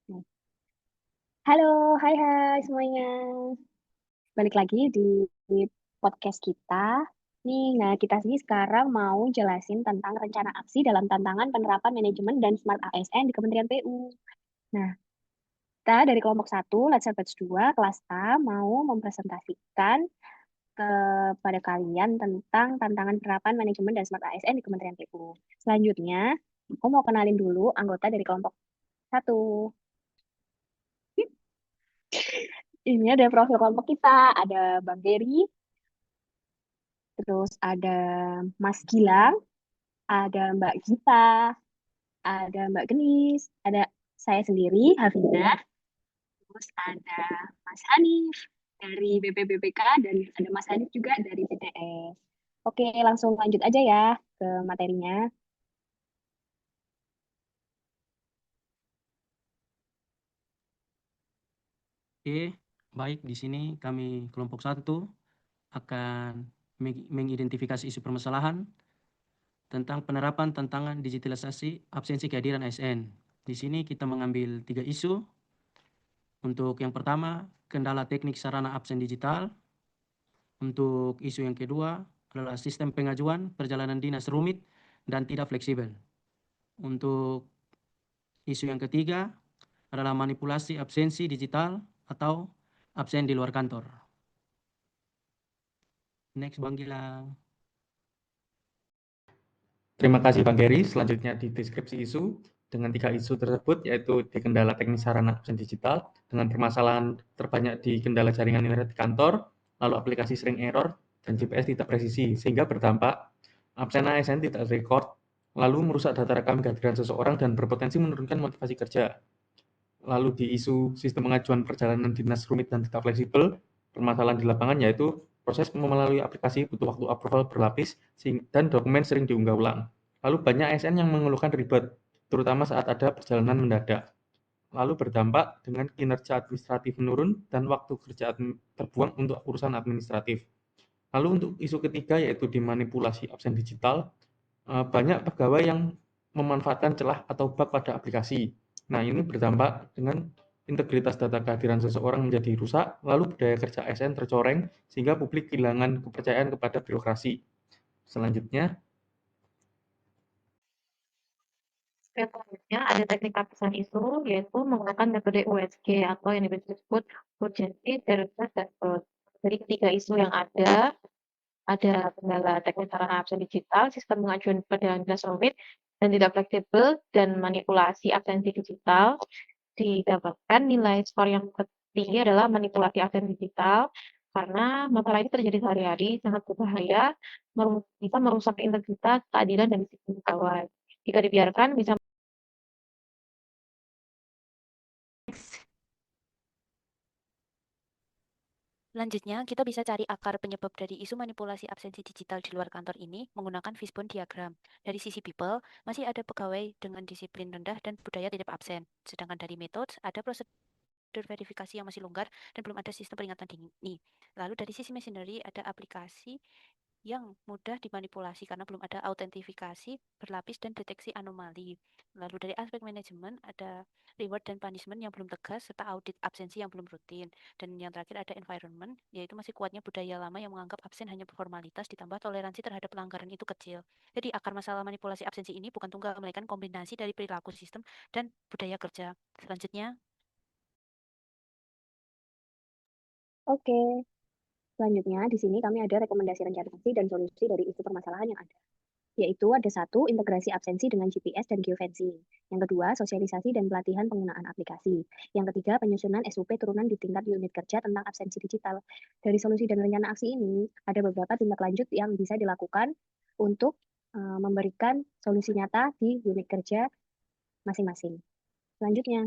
Halo, hai semuanya. Balik lagi di podcast kita. Nah kita sih sekarang mau jelasin tentang rencana aksi dalam tantangan penerapan manajemen dan Smart ASN di Kementerian PU. Nah, kita dari kelompok 1, Let's Batch 2, kelas A, mau mempresentasikan kepada kalian tentang tantangan penerapan manajemen dan Smart ASN di Kementerian PU. Selanjutnya, aku mau kenalin dulu anggota dari kelompok 1. Ini ada profil kelompok kita, ada Bang Dery, terus ada Mas Gilang, ada Mbak Gita, ada Mbak Genis, ada saya sendiri, Hafina, terus ada Mas Hanif dari BPBPK, dan ada Mas Hanif juga dari BTS. Oke, langsung lanjut aja ya ke materinya. Oke, baik. Di sini kami kelompok 1 akan mengidentifikasi isu permasalahan tentang penerapan tantangan digitalisasi absensi kehadiran ASN. Di sini kita mengambil 3 isu. Untuk yang pertama, kendala teknik sarana absen digital. Untuk isu yang kedua adalah sistem pengajuan perjalanan dinas rumit dan tidak fleksibel. Untuk isu yang ketiga adalah manipulasi absensi digital atau absen di luar kantor. Next, Bang Gilang. Terima kasih Bang Gary. Selanjutnya di deskripsi isu dengan 3 isu tersebut, yaitu di kendala teknis sarana absen digital dengan permasalahan terbanyak di kendala jaringan internet di kantor, lalu aplikasi sering error, dan GPS tidak presisi, sehingga berdampak absen ASN tidak record, lalu merusak data rekam kehadiran seseorang dan berpotensi menurunkan motivasi kerja. Lalu di isu sistem pengajuan perjalanan dinas rumit dan tidak fleksibel, permasalahan di lapangan yaitu proses melalui aplikasi butuh waktu approval berlapis dan dokumen sering diunggah ulang. Lalu banyak ASN yang mengeluhkan ribet, terutama saat ada perjalanan mendadak. Lalu berdampak dengan kinerja administratif menurun dan waktu kerja terbuang untuk urusan administratif. Lalu untuk isu ketiga yaitu dimanipulasi absen digital, banyak pegawai yang memanfaatkan celah atau bug pada aplikasi. Nah, ini berdampak dengan integritas data kehadiran seseorang menjadi rusak, lalu budaya kerja ASN tercoreng, sehingga publik kehilangan kepercayaan kepada birokrasi. Selanjutnya, Selanjutnya ada teknik lapisan isu, yaitu menggunakan metode USG atau yang disebut Urgency, Seriousness, dan Growth. Dari ketiga isu yang ada kendala teknis sarana absen digital, sistem pengajuan perjalanan dinas rumit, dan tidak fleksibel, dan manipulasi absensi digital. Didapatkan nilai skor yang tertinggi adalah manipulasi absen digital, karena masalah ini terjadi sehari-hari, sangat berbahaya, bisa merusak integritas, keadilan, dan disiplin pegawai. Jika dibiarkan, bisa Selanjutnya, kita bisa cari akar penyebab dari isu manipulasi absensi digital di luar kantor ini menggunakan fishbone diagram. Dari sisi people, masih ada pegawai dengan disiplin rendah dan budaya titip absen. Sedangkan dari methods, ada prosedur verifikasi yang masih longgar dan belum ada sistem peringatan dini. Lalu dari sisi machinery, ada aplikasi yang mudah dimanipulasi karena belum ada autentifikasi berlapis dan deteksi anomali. Lalu dari aspek manajemen ada reward dan punishment yang belum tegas serta audit absensi yang belum rutin. Dan yang terakhir ada environment, yaitu masih kuatnya budaya lama yang menganggap absen hanya formalitas ditambah toleransi terhadap pelanggaran itu kecil. Jadi akar masalah manipulasi absensi ini bukan tunggal melainkan kombinasi dari perilaku sistem dan budaya kerja. Selanjutnya, Oke, selanjutnya di sini kami ada rekomendasi rencana aksi dan solusi dari isu permasalahan yang ada. Yaitu ada 1, integrasi absensi dengan GPS dan geofencing. Yang kedua, sosialisasi dan pelatihan penggunaan aplikasi. Yang ketiga, penyusunan SOP turunan di tingkat unit kerja tentang absensi digital. Dari solusi dan rencana aksi ini, ada beberapa tindak lanjut yang bisa dilakukan untuk memberikan solusi nyata di unit kerja masing-masing. Selanjutnya,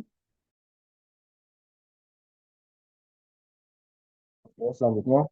Selanjutnya,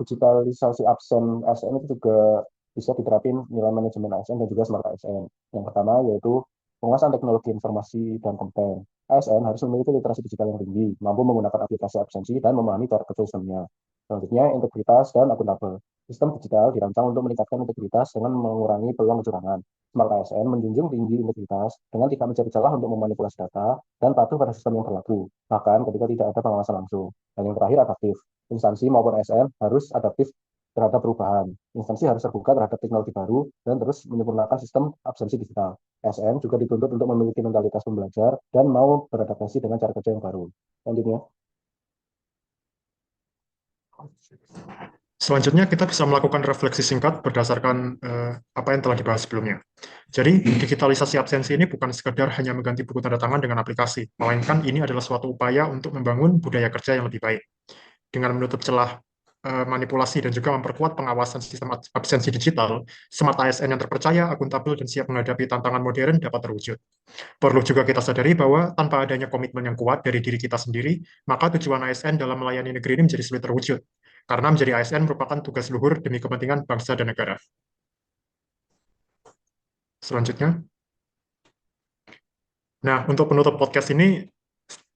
digitalisasi absen ASN itu juga bisa diterapin nilai manajemen ASN dan juga smart ASN. Yang pertama yaitu penguasaan teknologi informasi dan konten. ASN harus memiliki literasi digital yang tinggi, mampu menggunakan aplikasi absensi dan memahami cara kerja sistemnya. Selanjutnya, integritas dan akuntabel. Sistem digital dirancang untuk meningkatkan integritas dengan mengurangi peluang kecurangan. Smart ASN menjunjung tinggi integritas dengan tidak mencari celah untuk memanipulasi data dan patuh pada sistem yang berlaku, bahkan ketika tidak ada pengawasan langsung. Dan yang terakhir, adaptif. Instansi maupun ASN harus adaptif terhadap perubahan. Instansi harus terbuka terhadap teknologi baru dan terus menyempurnakan sistem absensi digital. ASN juga dituntut untuk memiliki mentalitas pembelajar dan mau beradaptasi dengan cara kerja yang baru. Lanjutnya. Selanjutnya kita bisa melakukan refleksi singkat berdasarkan apa yang telah dibahas sebelumnya. Jadi digitalisasi absensi ini bukan sekedar hanya mengganti buku tanda tangan dengan aplikasi, melainkan ini adalah suatu upaya untuk membangun budaya kerja yang lebih baik. Dengan menutup celah manipulasi dan juga memperkuat pengawasan sistem absensi digital, Smart ASN yang terpercaya, akuntabel, dan siap menghadapi tantangan modern dapat terwujud. Perlu juga kita sadari bahwa tanpa adanya komitmen yang kuat dari diri kita sendiri, maka tujuan ASN dalam melayani negeri ini menjadi sulit terwujud. Karena menjadi ASN merupakan tugas luhur demi kepentingan bangsa dan negara. Selanjutnya. Nah, untuk penutup podcast ini,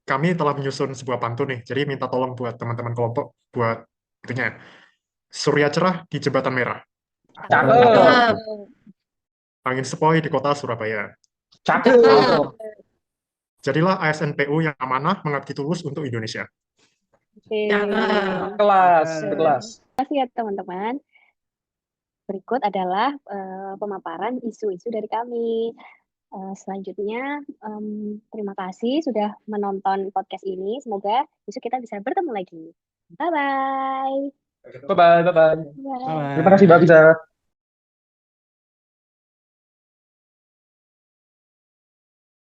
kami telah menyusun sebuah pantun nih. Jadi minta tolong buat teman-teman kelompok buat itunya. Surya cerah di jembatan merah. Cakep. Angin sepoi di kota Surabaya. Cakep. Jadilah ASN PU yang amanah, mengabdi tulus untuk Indonesia. Kelas. Terima kasih ya teman-teman. Berikut adalah pemaparan isu-isu dari kami. Selanjutnya, terima kasih sudah menonton podcast ini. Semoga besok kita bisa bertemu lagi. Bye-bye. Bye-bye. Bye-bye. Terima kasih Mbak Bisa.